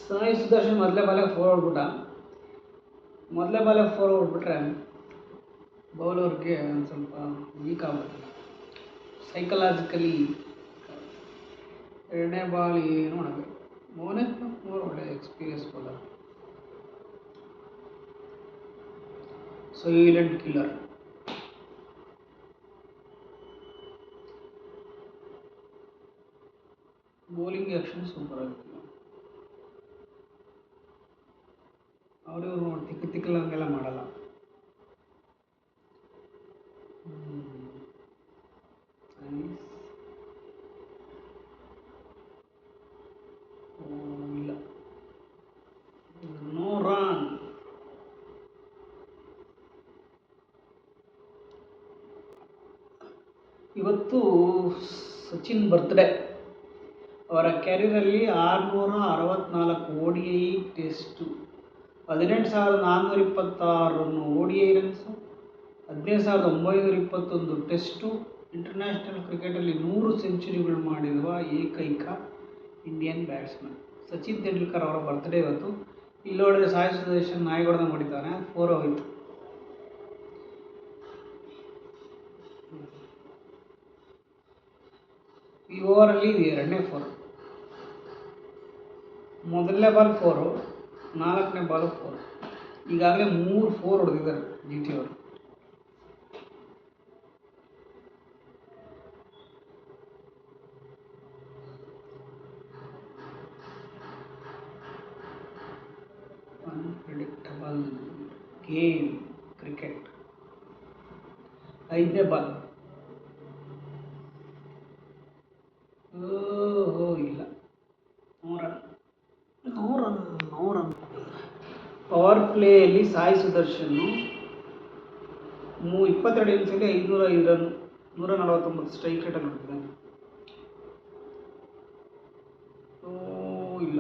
ಸಾಯಿ ಸುದರ್ಶನ್ ಮೊದಲೇ ಬಾಲೆ 4 ಹೊಡ್ಬಿಟ್ಟ. ಮೊದಲೇ ಬಾಲೆ 4 ಹೊಡ್ಬಿಟ್ರೆ ಬೌಲರ್ಗೆ ಒಂದು ಸ್ವಲ್ಪ ವೀಕ್ ಆಗುತ್ತೆ ಸೈಕಲಾಜಿಕಲಿ. ಎರಡನೇ ಬಾಲ್ ಏನು ಮಾಡಬೇಕು. ಭುವನೇಶ್ವರ್ ಕುಮಾರ್ ಒಳ್ಳೆ experience bowler, silent killer. Bowling action super ಆಗುತ್ತೆ. ಅವರು ತಿಕ್ಕಲಂಗೆಲ್ಲ ಮಾಡಲ್ಲ. ಇಲ್ಲ, ನೋ ರನ್. ಇವತ್ತು ಸಚಿನ್ ಬರ್ತ್ಡೇ. ಅವರ ಕ್ಯಾರಿಯರಲ್ಲಿ 664 ODI test, 18,426 run ODI runs, 15,921 test. International ಕ್ರಿಕೆಟಲ್ಲಿ 100 ಸೆಂಚುರಿಗಳು ಮಾಡಿರುವ ಏಕೈಕ ಇಂಡಿಯನ್ ಬ್ಯಾಟ್ಸ್ಮನ್ ಸಚಿನ್ ತೆಂಡೂಲ್ಕರ್ ಅವರ ಬರ್ತ್ಡೇ ಇವತ್ತು. ಇಲ್ಲಿ ನೋಡಿದ್ರೆ ಸಾಯಿ ಸುದರ್ಶನ್ ನಾಯಿಗೊಡದ ಮಾಡಿದ್ದಾನೆ, 4 ಹೋಯಿತು. ಈ ಓವರಲ್ಲಿ ಇದು ಎರಡನೇ 4. ಮೊದಲನೇ ಬಾಲ್ 4, 4ನೇ ಬಾಲ್ 4. ಈಗಾಗಲೇ 3 4 ಹೊಡೆದಿದ್ದಾರೆ GT ಅವರು. Unpredictable game cricket. 5ನೇ ಬಾಲ್. ಇಲ್ಲ, ನೋ ರನ್. ಪವರ್ ಪ್ಲೇಯಲ್ಲಿ ಸಾಯಿ ಸುದರ್ಶನ್ 22 ಇನ್ನಿಂಗ್ಸಲ್ಲಿ 505 ರನ್, 149 ಸ್ಟ್ರೈಕ್ ರೇಟಲ್ಲಿ ಹೊಡೆದಿದ್ದಾನೆ. ಇಲ್ಲ,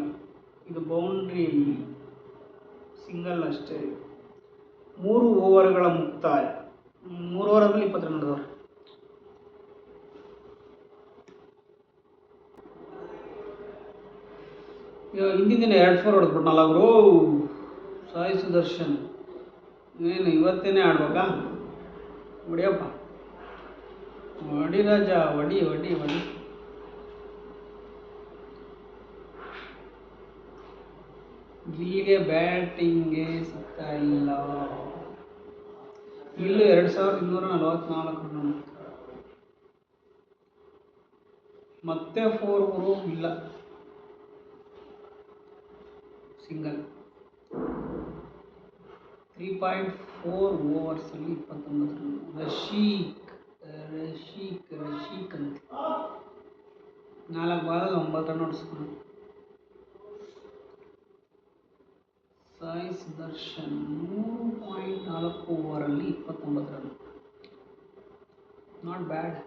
ಇದು ಬೌಂಡ್ರಿಯಲ್ಲಿ ಸಿಂಗಲ್ ಅಷ್ಟೇ. 3 ಓವರ್ಗಳ ಮುಕ್ತಾಯ. 3 ಓವರಲ್ಲಿ 20 ರನ್ ನಡೆದವ್ರೆ. ಹಿಂದಿನ ದಿನ 2 4 ಹೊಡೆದ್ಬಿಟ್ನಲ್ಲ ಅವರು ಸಾಯಿ ಸುದರ್ಶನ್. ಏನು ಇವತ್ತೇನೆ ಆಡ್ಬೇಕಾ? ಹೊಡಿಯಪ್ಪ, ಹೊಡಿ ರಾಜ, ಹೊಡಿ. ಗಿಲ್ಗೆ ಬ್ಯಾಟಿಂಗ್ಗೆ ಸಿಗ್ತಾ ಇಲ್ಲ. ಗಿಲ್ಲು 2,244 ರನ್. ಮತ್ತೆ 4 ಇಲ್ಲ, ಸಿಂಗಲ್. 3.4 ಓವರ್ಸಲ್ಲಿ 29 ರನ್. ರಶೀಕ್ ಅಂತ 4 ಬಾಲಲ್ಲಿ 9 ರನ್ ಹೊಡಿಸ್ಕೊಂಡು. ಸಾಯಿ ಸುದರ್ಶನ್ 3.4 ಓವರಲ್ಲಿ 29 run. Not bad.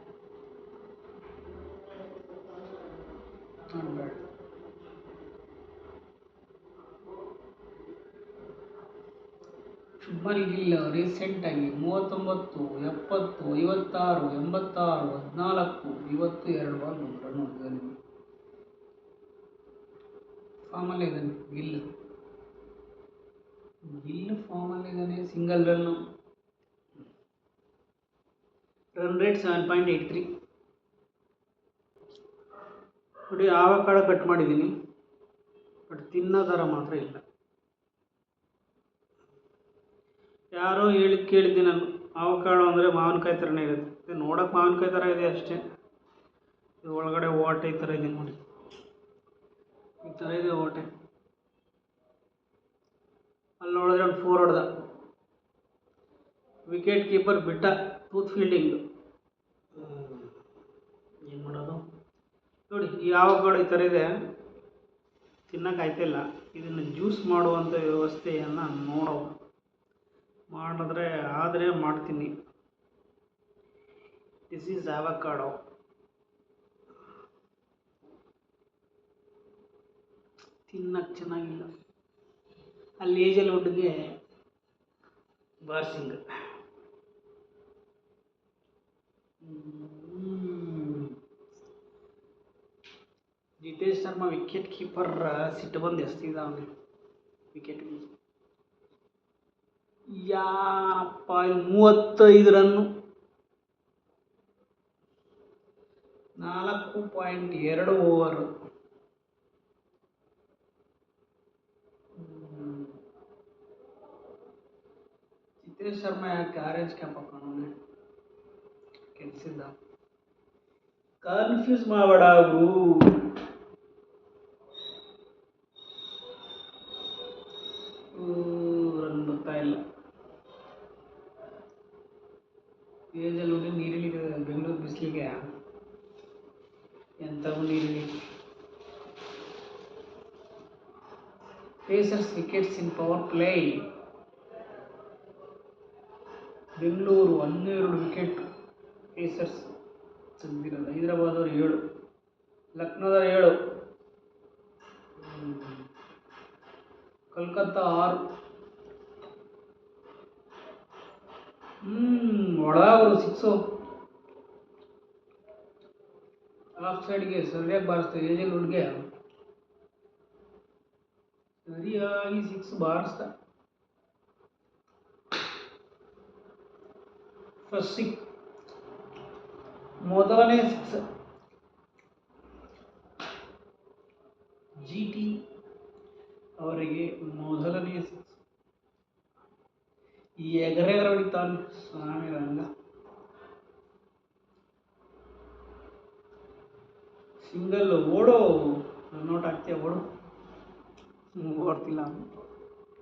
Shubman Gill ರೀಸೆಂಟಾಗಿ 39, 70, 56, 86, 14, ಇವತ್ತು 2 ಬಾಲ್ 1 ರನ್ ಹೊಡೆದಿದ್ದಾನೆ. ಫಾರ್ಮಲ್ಲೇ ಇದ್ದಾನೆ ಗಿಲ್ ಫಾರ್ಮಲ್ಲಿದ್ದಾನೆ. ಸಿಂಗಲ್ ರನ್ನು. Run rate 7.83. ನೋಡಿ, ಆವಕಾಡ ಕಟ್ ಮಾಡಿದ್ದೀನಿ, ಬಟ್ ತಿನ್ನೋ ಥರ ಮಾತ್ರ ಇಲ್ಲ. ಯಾರೋ ಕೇಳಿದ್ದೆ ನಾನು, ಆವಕಾಡೋ ಅಂದರೆ ಮಾವಿನಕಾಯಿ ಥರನೇ ಇರುತ್ತೆ. ನೋಡೋಕೆ ಮಾವಿನಕಾಯಿ ಥರ ಇದೆ ಅಷ್ಟೇ. ಇದು ಒಳಗಡೆ ಓಟೆ ಈ ಥರ ಇದೆ ನೋಡಿ, ಈ ಥರ ಇದೆ ಓಟೆ. ಅಲ್ಲಿ ನೋಡಿದ್ರೆ ಒಂದು 4 ಹೊಡೆದ. ವಿಕೆಟ್ ಕೀಪರ್ ಬಿಟ್ಟ, ಟೂತ್ ಫೀಲ್ಡಿಂಗ್. ಏನು ಮಾಡೋದು ನೋಡಿ. ಈ ಆವಕಾಡೋ ಈ ಥರ ಇದೆ, ತಿನ್ನೋಕ್ಕಾಯ್ತಿಲ್ಲ. ಇದನ್ನು ಜ್ಯೂಸ್ ಮಾಡುವಂಥ ವ್ಯವಸ್ಥೆಯನ್ನು ಮಾಡಿದ್ರೆ ಮಾಡ್ತೀನಿ. This is avocado. ತಿನ್ನಕ್ಕೆ ಚೆನ್ನಾಗಿಲ್ಲ. ಅಲ್ಲಿ ಏಜಲ್ವುಡ್ಗೆ ಬಾರ್ಸಿಂಗ್. ಜಿತೇಶ್ ಶರ್ಮಾ ವಿಕೆಟ್ ಕೀಪರ್ ಸಿಟ್ಟು ಬಂದು ಎಸ್ತಿದ್ದಾವನೆ ವಿಕೆಟ್ ಯಾರಪ್ಪ 35 ರನ್ನು 4.2 ಓವರ್. ಜಿತೇಶ್ ಶರ್ಮಾ ಯಾಕೆ ಆರೆಂಜ್ ಕ್ಯಾಪ್ ಹಾಕೋಣ ಕೆಲ್ಸಿದ್ದ ಕನ್ಫ್ಯೂಸ್ ಮಾಡಬೇಡ ಅವರು. ರನ್ ಬರ್ತಾ ಇಲ್ಲ. ಏಜಲ್ಲಿ ನೀರಿಳಿದ ಬೆಂಗಳೂರು ಬಿಸಿಲಿಗೆ ಎಂಥವು ನೀರಿಳಿ. Pacers wickets in power play. Bengaluru 12 wicket pacers ತೆಗೆದಿರೋದು. ಹೈದರಾಬಾದವ್ರು 7, ಲಕ್ನೋದವ್ರು 7, ಕೋಲ್ಕತ್ತಾ 6. ಒಳಗವರು 6 ಆಫ್ ಸೈಡ್ಗೆ ಸರಿಯಾಗಿ ಬಾರಿಸ್ತಾರೆ. ಏಜಲ್ ಹುಡ್ಗೆ ಸರಿಯಾಗಿ 6 ಬಾರಿಸ್ತ. ಫಸ್ಟ್ 6 ಮೊದಲನೇ 6 GT ಅವರಿಗೆ ಮೊದಲನೇ 6. ಎಗರೆಗರ ಹೊಡಿತಾನೆ ಸ್ವಾಮಿ ರಂಗ. ಸಿಂಗಲ್ ಓಡೋ ರನ್ಔಟ್ ಆಗ್ತೀಯ ಓಡು. ಓಡ್ತಿಲ್ಲ